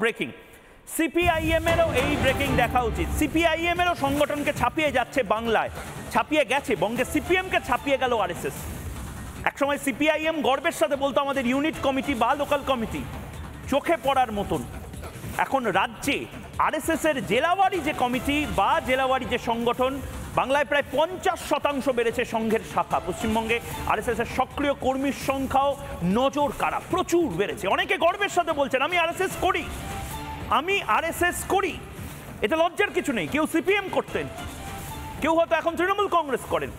Breaking CPIM এরও এই breaking দেখা উচিত। সিপিআইএম এরও সংগঠনকে ছাপিয়ে যাচ্ছে বাংলায়, ছাপিয়ে গেছে বঙ্গে, সিপিএমকে ছাপিয়ে গেল আরএসএস। একসময় সিপিআইএম গর্বের সাথে বলতো আমাদের ইউনিট কমিটি বা লোকাল কমিটি, চোখে পড়ার মতন। এখন রাজ্যে আরএসএস এর জেলাওয়ারি যে কমিটি বা জেলাওয়ারি যে সংগঠন, বাংলায় প্রায় 50% বেড়েছে সংঘের শাখা। পশ্চিমবঙ্গে আরএসএস এর সক্রিয় কর্মীর সংখ্যাও নজর কাড়া, প্রচুর বেড়েছে। অনেকে গর্বের সাথে বলছেন আমি আরএসএস করি, আমি আরএসএস করি। এটা লজ্জার কিছু নেই। কেউ সিপিএম করতেন, কেউ হয়তো এখন তৃণমূল কংগ্রেস করেন,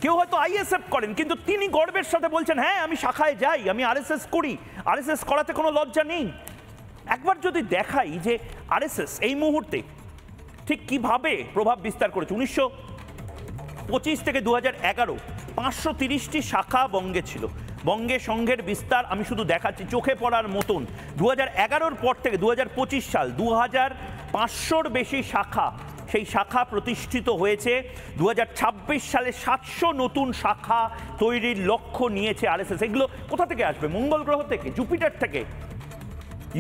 কেউ হয়তো আইএসএফ করেন, কিন্তু তিনি গর্বের সাথে বলছেন হ্যাঁ আমি শাখায় যাই, আমি আরএসএস করি। আরএসএস করাতে কোনো লজ্জা নেই। একবার যদি দেখাই যে আরএসএস এই মুহূর্তে ঠিক কিভাবে প্রভাব বিস্তার করেছে। 1925 থেকে 2011 530টি শাখা বঙ্গে ছিল। বঙ্গে সংঘের বিস্তার আমি শুধু দেখাচ্ছি, চোখে পড়ার মতন। 2011 পর থেকে 2025 সাল 2500-র বেশি শাখা, সেই শাখা প্রতিষ্ঠিত হয়েছে। 2026 সালে 700 নতুন শাখা তৈরির লক্ষ্য নিয়েছে আরএসএস। এগুলো কোথা থেকে আসবে? মঙ্গল গ্রহ থেকে, জুপিটার থেকে,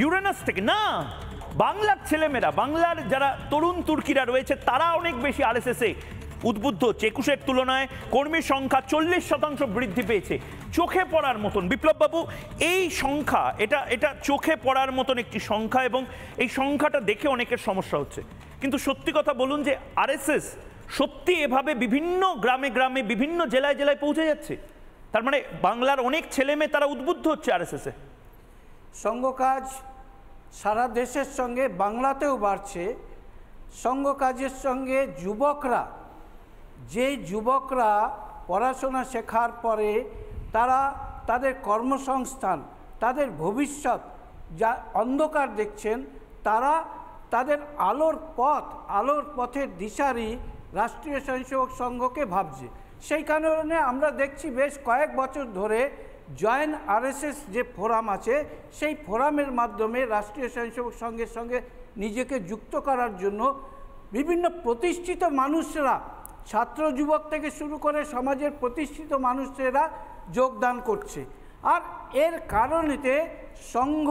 ইউরেনাস থেকে? না, বাংলার ছেলেমেয়েরা, বাংলার যারা তরুণ তুর্কিরা রয়েছে তারা অনেক বেশি আরএসএসে উদ্বুদ্ধ হচ্ছে। 21-এর তুলনায় কর্মীর সংখ্যা 40% বৃদ্ধি পেয়েছে। চোখে পড়ার মতন বিপ্লববাবু এই সংখ্যা, এটা চোখে পড়ার মতন একটি সংখ্যা, এবং এই সংখ্যাটা দেখে অনেকের সমস্যা হচ্ছে। কিন্তু সত্যি কথা বলুন যে আরএসএস সত্যি এভাবে বিভিন্ন গ্রামে গ্রামে, বিভিন্ন জেলায় জেলায় পৌঁছে যাচ্ছে। তার মানে বাংলার অনেক ছেলে মেয়ে তারা উদ্বুদ্ধ হচ্ছে আরএসএসে। সঙ্ঘ কাজ সারা দেশের সঙ্গে বাংলাতেও বাড়ছে। সঙ্ঘ কাজের সঙ্গে যুবকরা, যে যুবকরা পড়াশোনা শেখার পরে তারা তাদের কর্মসংস্থান, তাদের ভবিষ্যৎ যা অন্ধকার দেখছেন, তারা তাদের আলোর পথের দিশারি রাষ্ট্রীয় স্বয়ংসেবক সংঘকে ভাবছে। সেই কারণে আমরা দেখছি বেশ কয়েক বছর ধরে জয়েন আরএসএস যে ফোরাম আছে, সেই ফোরামের মাধ্যমে রাষ্ট্রীয় স্বয়ংসেবক সংঘের সঙ্গে নিজেকে যুক্ত করার জন্য বিভিন্ন প্রতিষ্ঠিত মানুষরা, ছাত্র যুবক থেকে শুরু করে সমাজের প্রতিষ্ঠিত মানুষেরা যোগদান করছে। আর এর কারণেতে সংঘ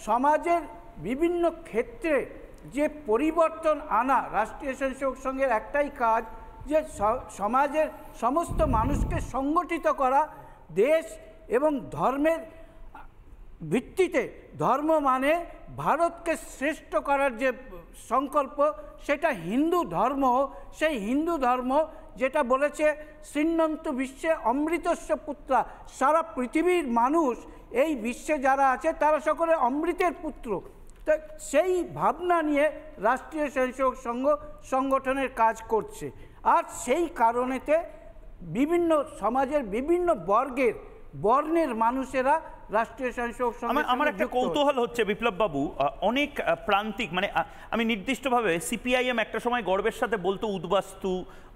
সমাজের বিভিন্ন ক্ষেত্রে যে পরিবর্তন আনা, রাষ্ট্রীয় স্বয়ংসেবক সংঘের একটাই কাজ যে সমাজের সমস্ত মানুষকে সংগঠিত করা, দেশ এবং ধর্মের ভিত্তিতে, ধর্ম মানে ভারতকে শ্রেষ্ঠ করার যে সংকল্প, সেটা হিন্দু ধর্ম। সেই হিন্দু ধর্ম যেটা বলেছে শৃণ্বন্তু বিশ্বে অমৃতস্য পুত্রা, সারা পৃথিবীর মানুষ এই বিশ্বে যারা আছে তারা সকলে অমৃতের পুত্র। তো সেই ভাবনা নিয়ে রাষ্ট্রীয় স্বয়ংসেবক সংঘ সংগঠনের কাজ করছে। আর সেই কারণেতে বিভিন্ন সমাজের বিভিন্ন বর্ণের মানুষেরা রাষ্ট্রীয় স্বয়ংসেবক সংঘ। আমার একটা কৌতূহল হচ্ছে বিপ্লববাবু, অনেক প্রান্তিক, মানে আমি নির্দিষ্টভাবে সিপিআইএম একটা সময় গর্বের সাথে বলতো উদ্বাস্তু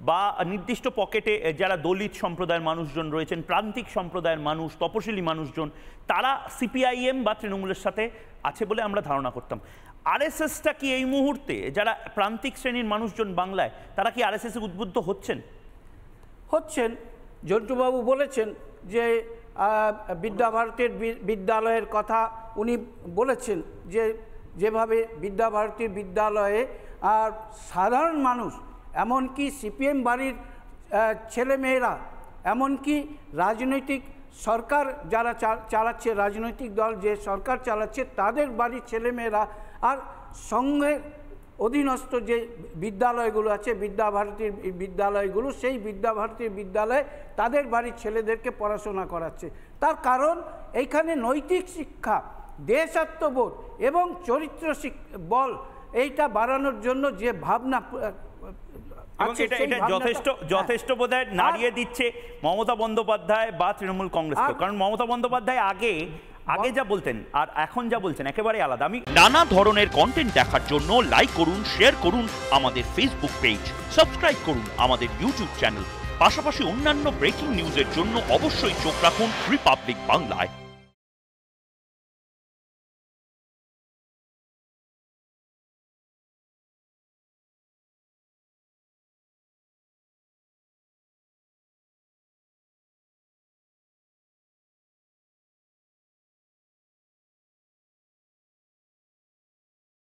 বা নির্দিষ্ট পকেটে যারা দলিত সম্প্রদায়ের মানুষজন রয়েছেন, প্রান্তিক সম্প্রদায়ের মানুষ, তপশিলি মানুষজন, তারা সিপিআইএম বা তৃণমূলের সাথে আছে বলে আমরা ধারণা করতাম। আরএসএসটা কি এই মুহূর্তে যারা প্রান্তিক শ্রেণীর মানুষজন বাংলায়, তারা কি আরএসএসে উদ্বুদ্ধ হচ্ছেন? জন্টুবাবু বলেছেন যে বিদ্যাভারতীর বিদ্যালয়ের কথা উনি বলেছেন, যে যেভাবে বিদ্যাভারতীর বিদ্যালয়ে আর সাধারণ মানুষ, এমনকি সিপিএম বাড়ির ছেলেমেয়েরা, এমনকি রাজনৈতিক সরকার যারা চালাচ্ছে, রাজনৈতিক দল যে সরকার চালাচ্ছে তাদের বাড়ির ছেলেমেয়েরা, আর সংঘের অধীনস্থ যে বিদ্যালয়গুলো আছে, বিদ্যাভারতীর বিদ্যালয়গুলো, সেই বিদ্যাভারতীর বিদ্যালয়ে তাদের বাড়ির ছেলেদেরকে পড়াশোনা করাচ্ছে। তার কারণ এইখানে নৈতিক শিক্ষা, দেশাত্মবোধ এবং চরিত্র বল এইটা বাড়ানোর জন্য যে ভাবনা যথেষ্ট বোধহয় নাড়িয়ে দিচ্ছে মমতা বন্দ্যোপাধ্যায় বা তৃণমূল কংগ্রেসকে। কারণ মমতা বন্দ্যোপাধ্যায় আগে যা বলতেন আর এখন যা বলছেন একেবারে আলাদা। আমি নানা ধরনের কন্টেন্ট দেখার জন্য লাইক করুন, শেয়ার করুন আমাদের ফেসবুক পেজ, সাবস্ক্রাইব করুন আমাদের ইউটিউব চ্যানেল। পাশাপাশি অন্যান্য ব্রেকিং নিউজের জন্য অবশ্যই চোখ রাখুন রিপাবলিক বাংলায়।